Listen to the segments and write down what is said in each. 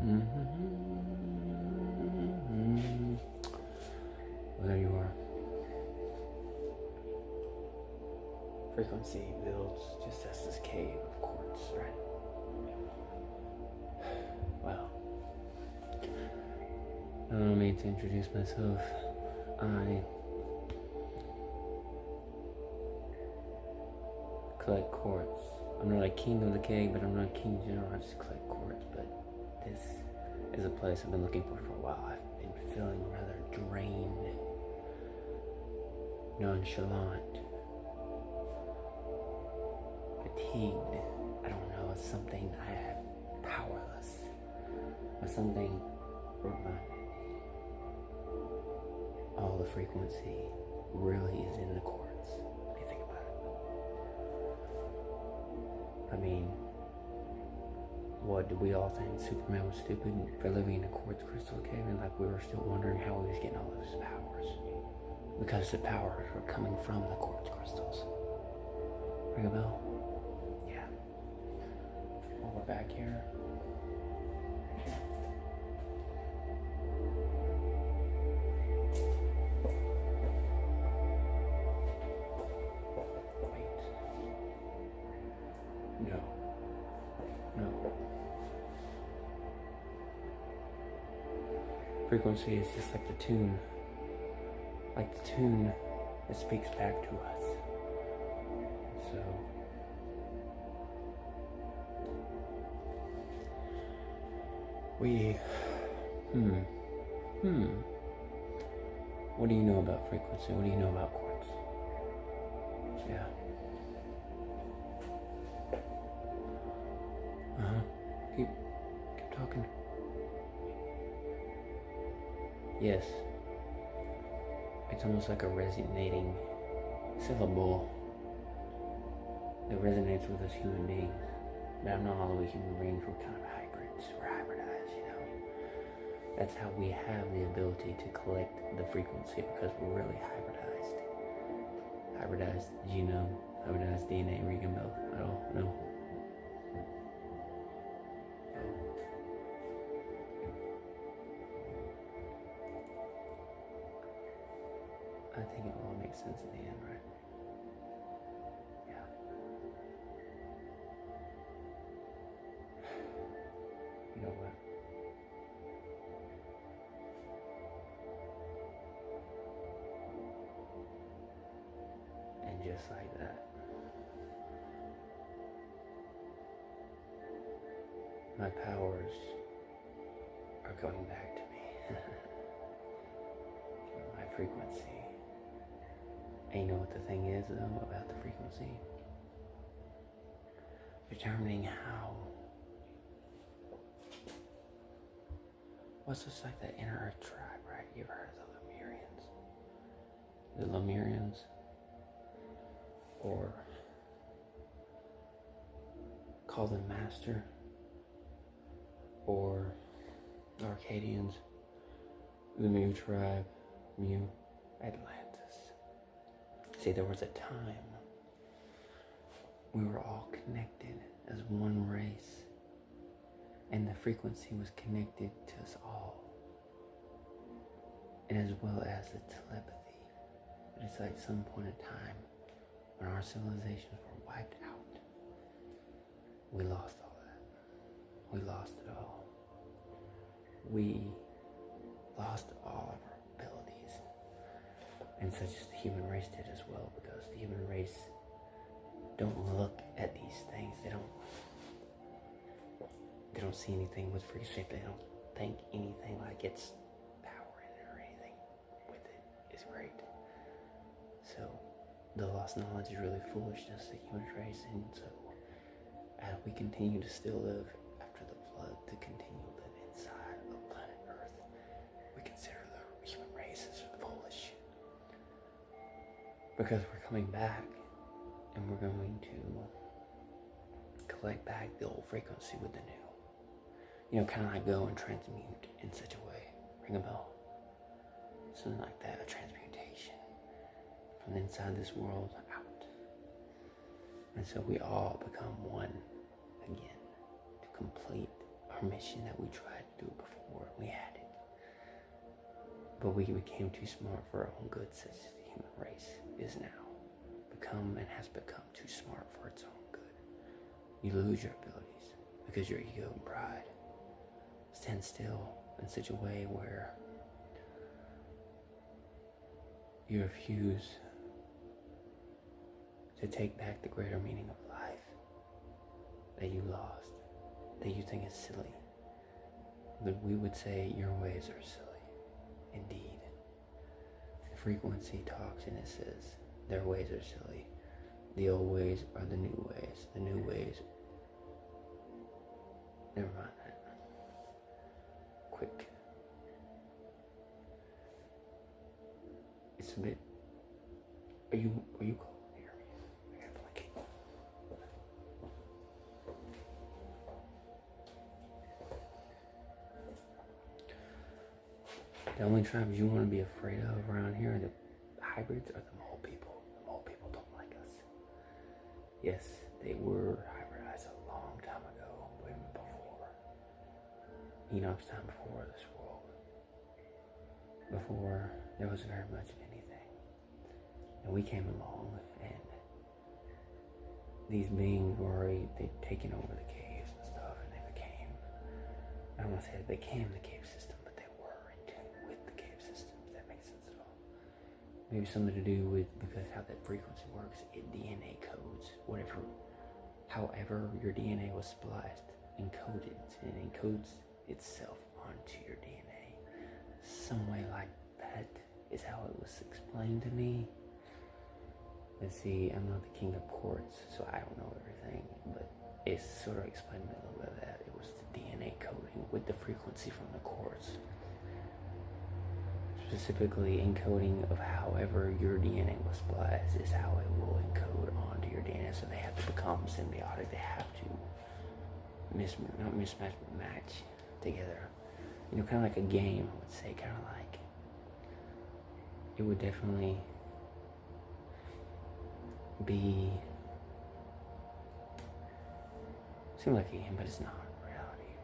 Well, there you are. Frequency builds just as this cave of quartz, right? Well, allow me to introduce myself. I collect quartz. I'm not a king of the cave, but I'm not a king general. I just collect quartz. But this is a place I've been looking for a while. I've been feeling rather drained, nonchalant, fatigued. I don't know. It's something I have powerless. But something reminded me. All the frequency really is in the quartz. If you think about it. I mean, what, did we all think Superman was stupid for living in a quartz crystal cave, and like we were still wondering how he was getting all those powers? Because the powers were coming from the quartz crystals. Ring a bell? Yeah. Well, we're back here. No. Frequency is just like the tune. Like the tune that speaks back to us. So, what do you know about frequency? What do you know about quartz? Yeah. Keep talking. Yes. It's almost like a resonating syllable that resonates with us human beings. But not all the way human beings, we're kind of hybrids. We're hybridized, you know. That's how we have the ability to collect the frequency, because we're really hybridized. Hybridized genome, hybridized DNA, ring a bell at all? No? I think it all makes sense in the end, right? Yeah. You know what? And just like that, my powers are coming back to me. My frequency. And you know what the thing is, though, about the frequency? Determining how. What's this, like the inner Earth tribe, right? You've heard of the Lumurians. The Lumurians. Or call them Master. Or the Arcadians. The Mu tribe. Mu. Atlantis. See, there was a time we were all connected as one race, and the frequency was connected to us all, and as well as the telepathy. But it's like some point in time when our civilizations were wiped out, we lost all that. We lost it all. We lost all of our abilities. And such as the human race did as well, because the human race don't look at these things. They don't see anything with frequency. They don't think anything like it's power in it or anything with it is great. So the lost knowledge is really foolishness, the human race. And so as we continue to still live after the flood, to continue to live inside of planet Earth, we consider the human race as foolish. Because we're coming back, and we're going to collect back the old frequency with the new. You know, kind of like go and transmute in such a way. Ring a bell. Something like that, a transmutation from inside this world out. And so we all become one again to complete our permission that we tried to do it before. We had it. But we became too smart for our own good, such as the human race is now. Become and has become too smart for its own good. You lose your abilities because your ego and pride stand still in such a way where you refuse to take back the greater meaning of life that you lost, that you think is silly. But we would say your ways are silly. Indeed. The frequency talks and it says their ways are silly. The old ways are the new ways. The new ways. Never mind that. Quick. It's a bit. Are you cold here? I got a blanket. The only tribes you want to be afraid of around here are the hybrids or the mole people. The mole people don't like us. Yes, they were hybridized a long time ago, even before Enoch's time, before this world. Before there was very much of anything. And we came along and these beings were already, they'd taken over the caves and stuff, and they became, I don't want to say they became the cave system, but they were in tune with the cave system, if that makes sense at all. Maybe something to do with, because how that frequency works, it DNA codes, whatever, however your DNA was spliced, encoded, and it encodes itself onto your DNA. Some way like that is how it was explained to me. Let's see, I'm not the king of quartz, so I don't know everything, but it sort of explained to me a little bit of that. It was the DNA coding with the frequency from the quartz. Specifically, encoding of however your DNA was spliced is how it will encode onto your DNA, so they have to become symbiotic. They have to not mismatch, but match together. You know, kind of like a game, I would say, kind of like, it would definitely be, seem like a game, but it's not in reality.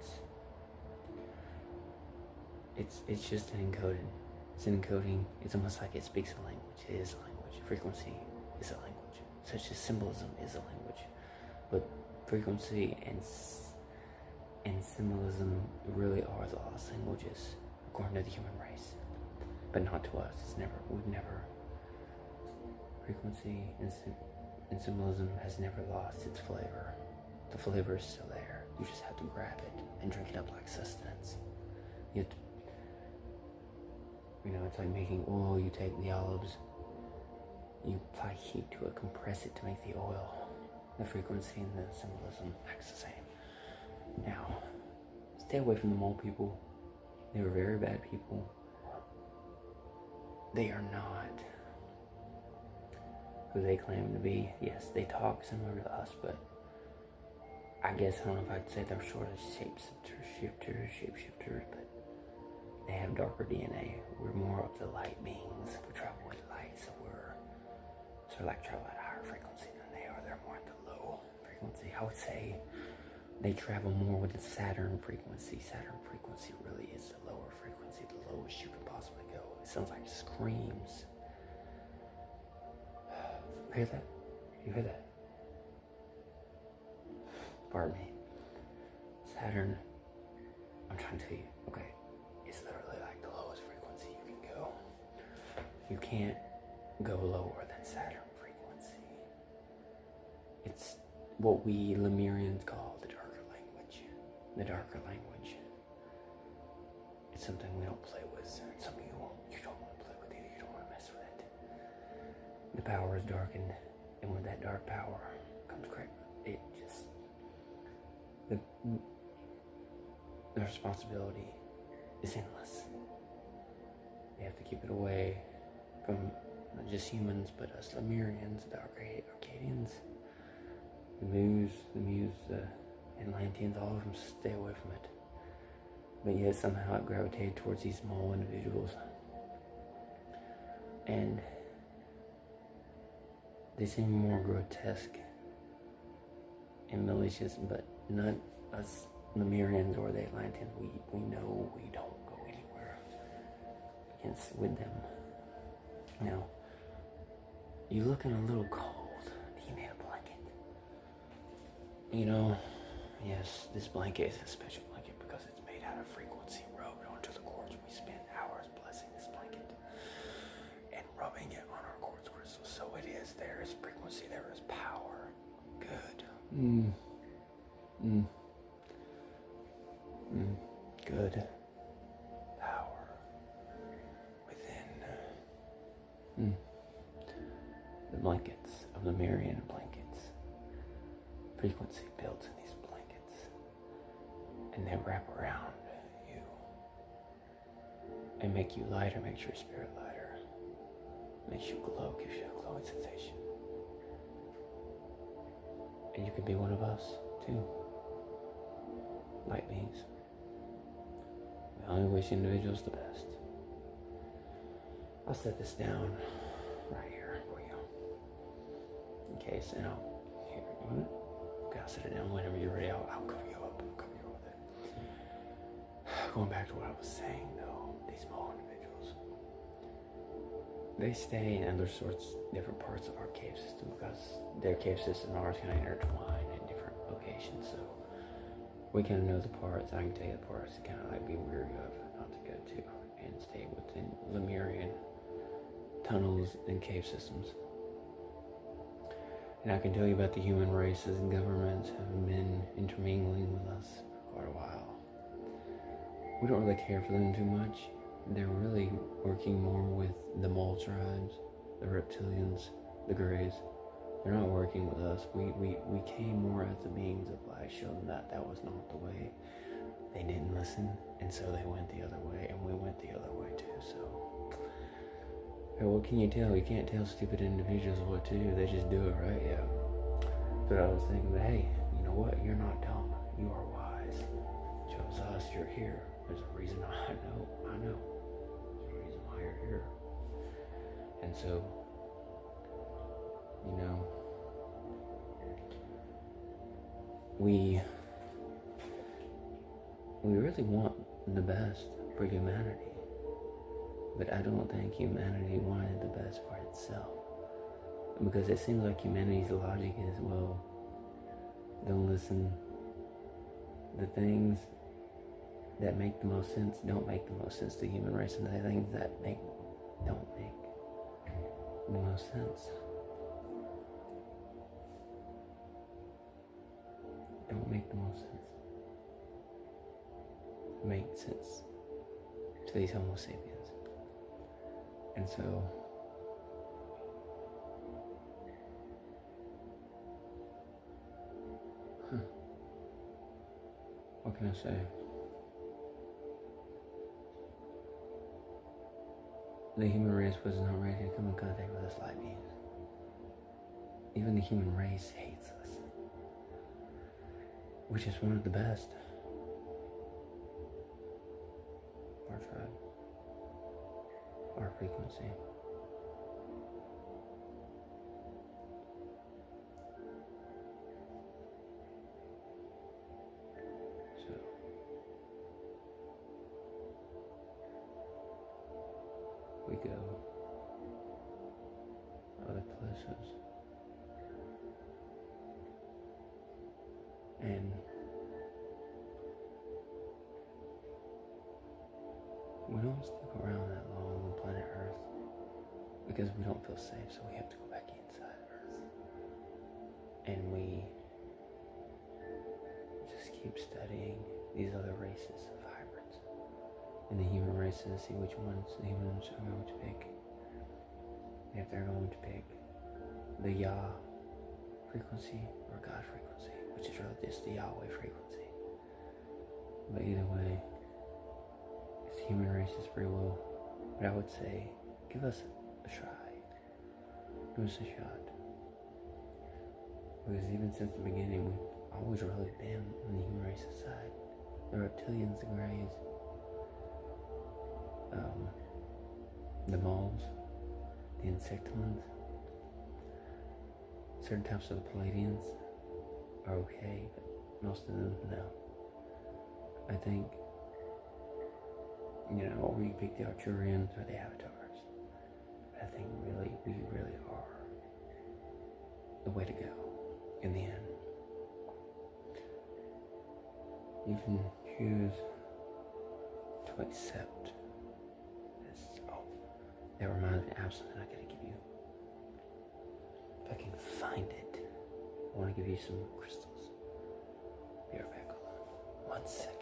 It's just an encoded. It's an encoding. It's almost like it speaks a language. It is a language. Frequency is a language. Such as symbolism is a language. But frequency and symbolism really are the lost languages, according to the human race. But not to us. We've never. Frequency and symbolism has never lost its flavor. The flavor is still there. You just have to grab it and drink it up like sustenance. It's like making oil. You take the olives, you apply heat to it, compress it to make the oil. The frequency and the symbolism acts the same. Now, stay away from the mole people. They were very bad people. They are not who they claim to be. Yes, they talk similar to us, but I guess, I don't know if I'd say they're sort of shapeshifters, but they have darker DNA. We're more of the light beings. We travel with light, so we're sort of like travel at a higher frequency than they are. They're more at the low frequency. I would say they travel more with the Saturn frequency. Saturn frequency really is the lower frequency, the lowest you could possibly go. It sounds like screams. You hear that? You hear that? Pardon me. Saturn, I'm trying to tell you, okay, it's literally like the lowest frequency you can go. You can't go lower than Saturn frequency. It's what we Lumurians call the darker language. The darker language. It's something we don't play with. It's something you don't want to play with either. You don't want to mess with it. The power is darkened, and with that dark power comes great. It just, the responsibility is endless. They have to keep it away from not just humans, but us Lumurians, the Arcadians, the Muse, the Atlanteans, all of them stay away from it. But yet somehow it gravitated towards these small individuals. And they seem more grotesque and malicious, but not us Lumurians or the Atlanteans, we know we don't go anywhere with them. Now, you're looking a little cold. Do you need a blanket? Yes, this blanket is a special blanket because it's made out of frequency rubbed onto the quartz. We spent hours blessing this blanket and rubbing it on our quartz crystals. So there is frequency, there is power. Good. Good. Power within the blankets of the Lumurian blankets. Frequency builds in these blankets, and they wrap around you and make you lighter, makes your spirit lighter, makes you glow, gives you a glowing sensation. And you can be one of us too. Light beings. We only wish individuals the best. I'll set this down right here for you. In case, here, you want it? Okay, I'll set it down whenever you're ready. I'll cover you up. I'll cover you up with it. Going back to what I was saying though, these small individuals, they stay in other different parts of our cave system because their cave system and ours kind of intertwine in different locations. So we kind of know the parts. I can tell you the parts to kind of like be weary of, not to go to, and stay within Lumurian tunnels and cave systems. And I can tell you about the human races and governments have been intermingling with us for quite a while. We don't really care for them too much. They're really working more with the mole tribes, the reptilians, the greys. They're not working with us. We came more as the beings of light, showed them that was not the way. They didn't listen, and so they went the other way, and we went the other way too. So, what can you tell? You can't tell stupid individuals what to do. They just do it, right? Yeah. But I was thinking, but hey, you know what? You're not dumb. You are wise. You chose us. You're here. There's a reason. I know. There's a reason why you're here. And so, we really want the best for humanity, but I don't think humanity wanted the best for itself, because it seems like humanity's logic is, well, don't listen. The things that make the most sense don't make the most sense to the human race, and the things that don't make the most sense don't make the most sense. Make sense to these Homo sapiens. And so what can I say? The human race was not ready to come in contact with us light beings. Even the human race hates us, which is one of the best. Our tribe, our frequency. So, we go other places, and we don't stick around that long on planet Earth because we don't feel safe, so we have to go back inside Earth. And we just keep studying these other races of hybrids and the human races, see which ones the humans are going to pick. And if they're going to pick the Yah frequency or God frequency, which is really just the Yahweh frequency. But either way, it's the human race's free will. But I would say, give us a try. Give us a shot. Because even since the beginning, we've always really been on the human race's side. The reptilians, the greys, the moles, the insectoids, certain types of the Palladians are okay, but most of them, no. I think, or you pick the Arturians or the Avatars. But I think really, we really are the way to go in the end. You can choose to accept this. Oh, that reminds me of something I gotta give you. If I can find it, I want to give you some crystals. Be right back. Hold on. 1 second.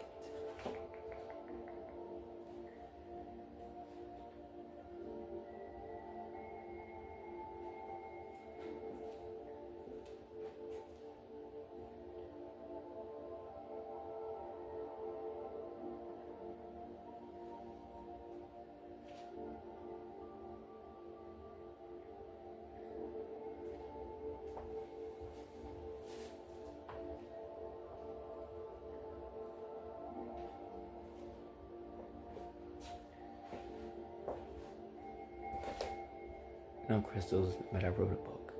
No crystals, but I wrote a book.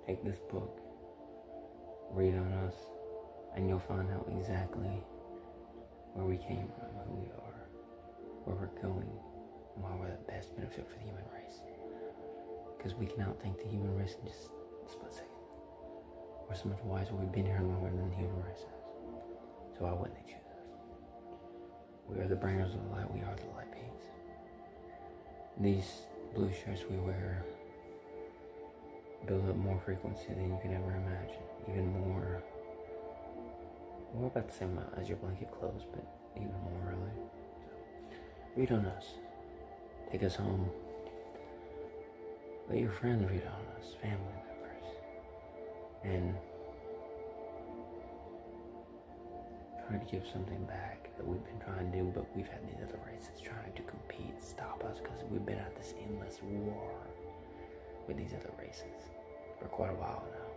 Take this book, read on us, and you'll find out exactly where we came from, who we are, where we're going, and why we're the best benefit for the human race. Because we can outthink the human race in just a split second. We're so much wiser, we've been here longer than the human race has. So why wouldn't they choose us? We are the bringers of the light, we are the light beings. These blue shirts we wear build up more frequency than you can ever imagine. Even more, we're about the same amount as your blanket clothes, but even more really. So, read on us. Take us home. Let your friends read on us, family members. And try to give something back that we've been trying to do, but we've had these other races trying to compete, stop us, because we've been at this endless war with these other races for quite a while now.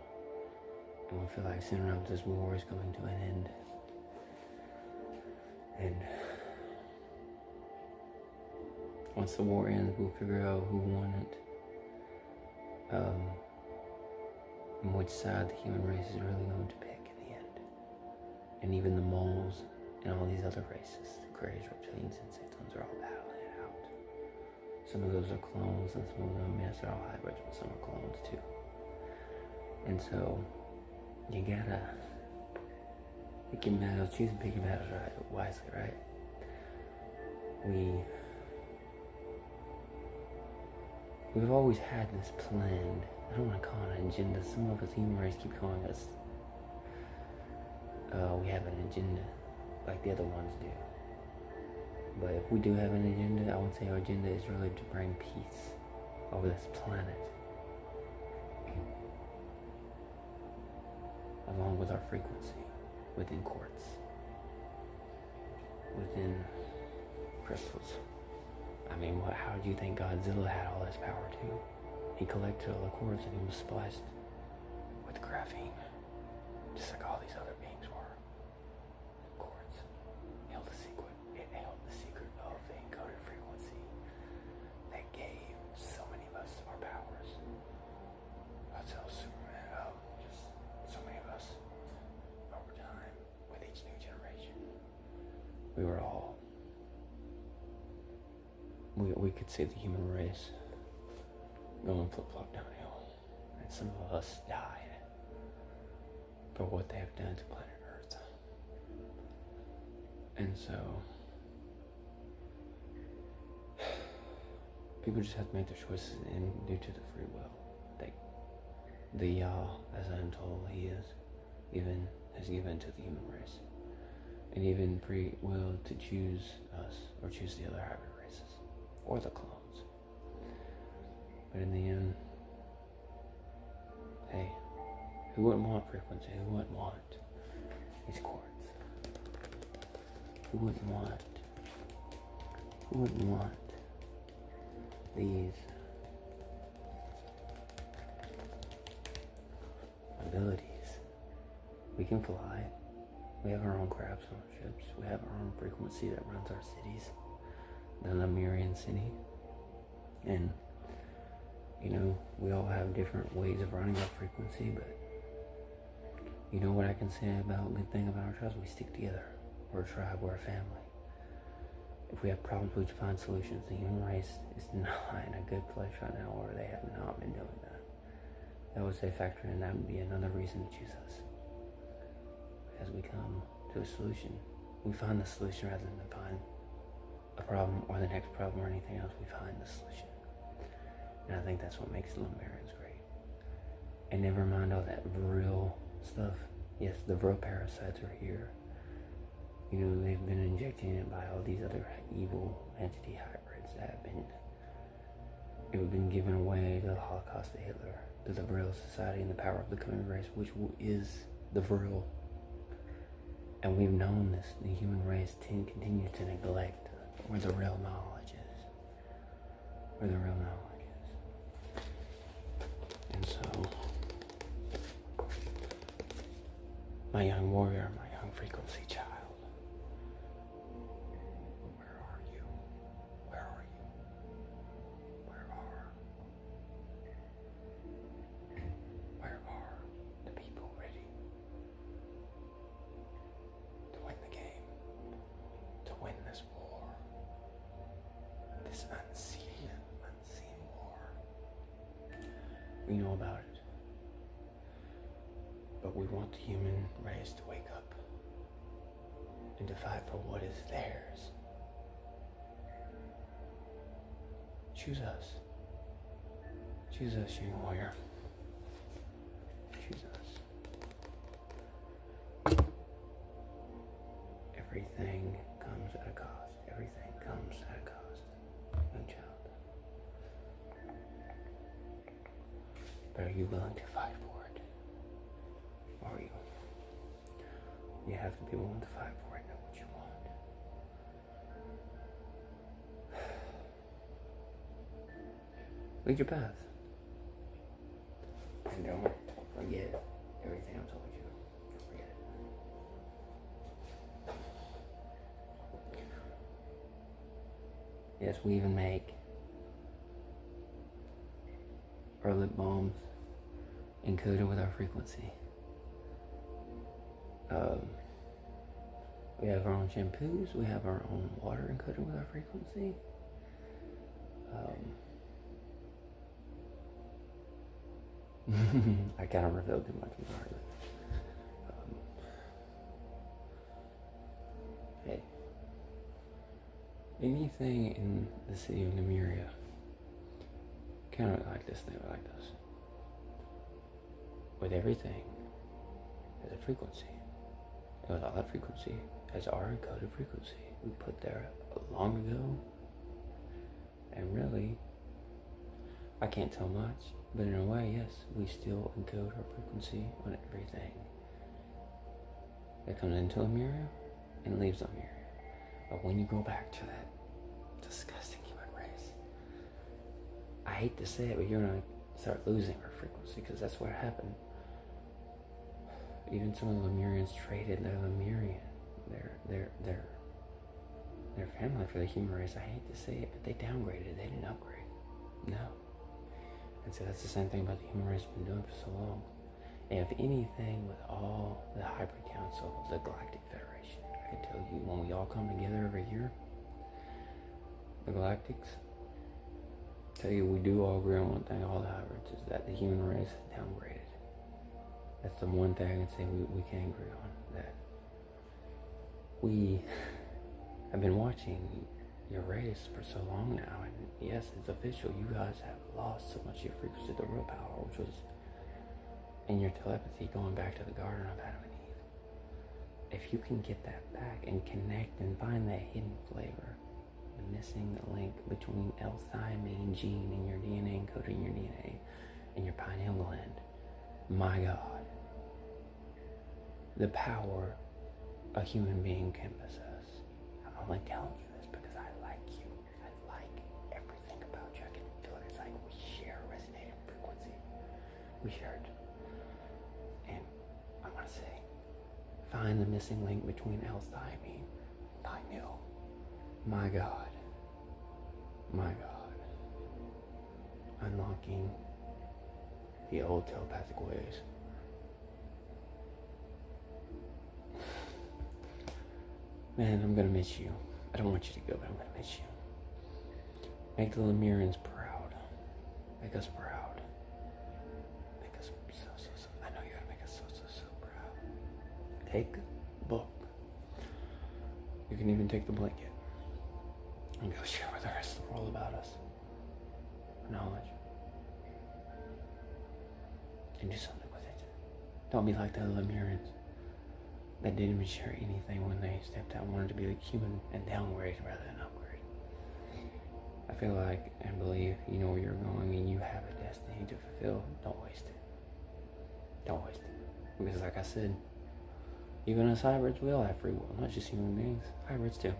And we feel like soon enough this war is coming to an end. And once the war ends, we'll figure out who won it. And which side the human race is really going to pick in the end. And even the moles and all these other races, the Greys, reptilians, insectoids, are all battling it out. Some of those are clones, and some of them, yes, they're all hybrids, but some are clones too. And so, you gotta pick your battles, choose and pick your battles wisely, right? We've always had this planned, I don't want to call it an agenda. Some of us, human race, keep calling us, we have an agenda, like the other ones do. But if we do have an agenda, I would say our agenda is really to bring peace over this planet. Along with our frequency, within quartz, within crystals. I mean, how do you think Godzilla had all this power too? He collected all the quartz and he was spliced with graphene, just like all these other beings were. Quartz held the secret. It held the secret of the encoded frequency that gave so many of us our powers. I'll tell Superman, just so many of us over time with each new generation. We were all. We could see the human race going flip-flop downhill, and some of us died for what they have done to planet Earth. And so people just have to make their choices, and due to the free will, the Yah, as I'm told he is, has given to the human race, and even free will to choose us or choose the other hybrid races. Or the clones. But in the end, hey, who wouldn't want frequency? Who wouldn't want these quartz? Who wouldn't want these abilities? We can fly. We have our own crabs on our ships. We have our own frequency that runs our cities. The Lumurian city, and we all have different ways of running our frequency, but you know what I can say about good thing about our trust? We stick together. we're a tribe, we're a family. If we have problems, we find solutions. The human race is not in a good place right now, or they have not been doing that. That would say factor in, that would be another reason to choose us. Because we come to a solution. We find the solution rather than find a problem or the next problem or anything else. We find the solution. And I think that's what makes the Lumurians great. And never mind all that real stuff. Yes, the real parasites are here. You know, they've been injecting it by all these other evil entity hybrids that have been given away to the Holocaust, to Hitler, to the Vril society and the power of the coming race, which is the Vril. And we've known this. The human race continues to neglect where the real knowledge is. Where the real knowledge is. And so, my young warrior, my young frequency child, where are you? Where are you? Where are the people ready to win the game? To win this war? This unseen war. We know about it. But we want the human race to wake up and to fight for what is theirs. Choose us. Choose us, young warrior. Choose us. Everything comes at a cost. Everything comes at a cost. No child. But are you willing to fight for it? Are you? You have to be willing to fight for it, know what you want. Lead your path. And don't forget everything I told you. Don't forget it. Yes, we even make our lip balms encoded with our frequency. We have our own shampoos, we have our own water encoded with our frequency. I kind of revealed too much. Hey, anything in the city of Lemuria kind of like this, never like this. With everything has a frequency. And with all that frequency has our encoded frequency we put there long ago. And really, I can't tell much, but in a way, yes, we still encode our frequency on everything that comes into Lemuria and leaves Lemuria. But when you go back to that disgusting human race, I hate to say it, but you're gonna start losing our frequency, because that's what happened. Even some of the Lemurians traded their Lumurian, their family for the human race. I hate to say it, but they downgraded. They didn't upgrade. No. And so that's the same thing about the human race has been doing for so long. And if anything, with all the hybrid council of the Galactic Federation, I can tell you, when we all come together every year, the Galactics, tell you we do all agree on one thing, all the hybrids, is that the human race is downgraded. That's the one thing I can say we can agree on. That we have been watching your race for so long now, and yes, it's official. You guys have lost so much of your frequency, the real power, which was in your telepathy going back to the Garden of Adam and Eve. If you can get that back and connect and find that hidden flavor, the missing link between L-thymine gene in your DNA, encoded in your DNA, and your pineal gland, my God, the power a human being can possess. I'm only telling you this because I like you. I like everything about you. I can feel it. It's like we share a resonating frequency. We share it. And I want to say, find the missing link between L-thymine and pineal. My God. My God. Unlocking the old telepathic ways. Man, I'm gonna miss you. I don't want you to go, but I'm gonna miss you. Make the Lumurians proud. Make us proud. Make us so. I know you're gonna make us so proud. Take the book. You can even take the blanket and go share with the rest of the world about us. Knowledge. And do something with it. Don't be like the Lumurians that didn't even share anything when they stepped out and wanted to be like human and downgrade rather than upgrade. I feel like and believe you know where you're going and you have a destiny to fulfill. Don't waste it. Don't waste it. Because like I said, even as hybrids, we all have free will, not just human beings. Hybrids too.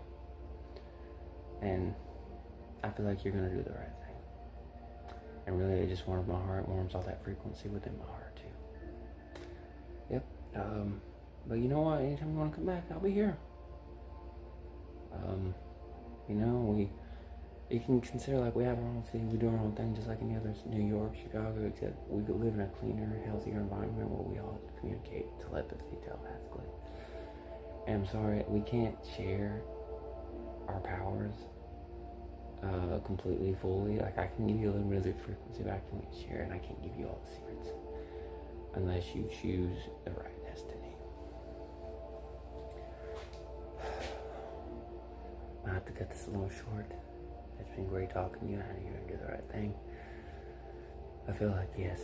And I feel like you're gonna do the right thing. And really, it just warms my heart, warms all that frequency within my heart too. Yep. But you know what? Anytime you want to come back, I'll be here. You know, you can consider like we have our own city, we do our own thing, just like any other New York, Chicago, except we could live in a cleaner, healthier environment where we all communicate telepathy, telepathically. And I'm sorry, we can't share our powers completely, fully. Like I can give you a little bit of the frequency, but I can't share, and I can't give you all the secrets unless you choose the right destiny. I have to cut this a little short. It's been great talking to you. I know you're gonna do the right thing. I feel like yes,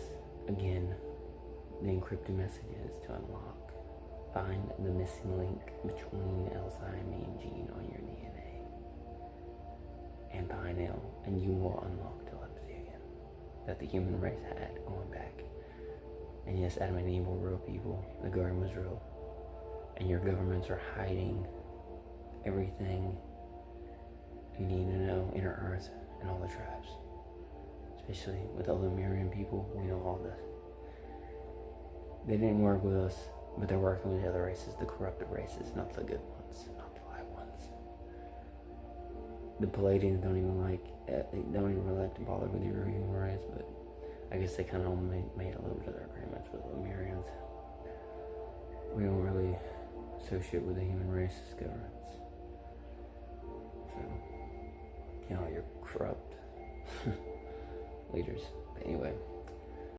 again, the encrypted messages to unlock. Find the missing link between L-thymine gene on your DNA and pineal, and you will unlock telepathy again that the human race had going back. And yes, Adam and Eve were real people. The garden was real, and your governments are hiding everything you need to know, inner Earth and all the tribes. Especially with the Lumurian people, we know all this. They didn't work with us, but they're working with the other races, the corrupted races, not the good ones, not the light ones. The Palladians don't even really like to bother with your human race, but I guess they kind of made a little bit of their agreements with the Lumurians. We don't really associate with the human race's governments. So, you know, you're corrupt leaders. But anyway.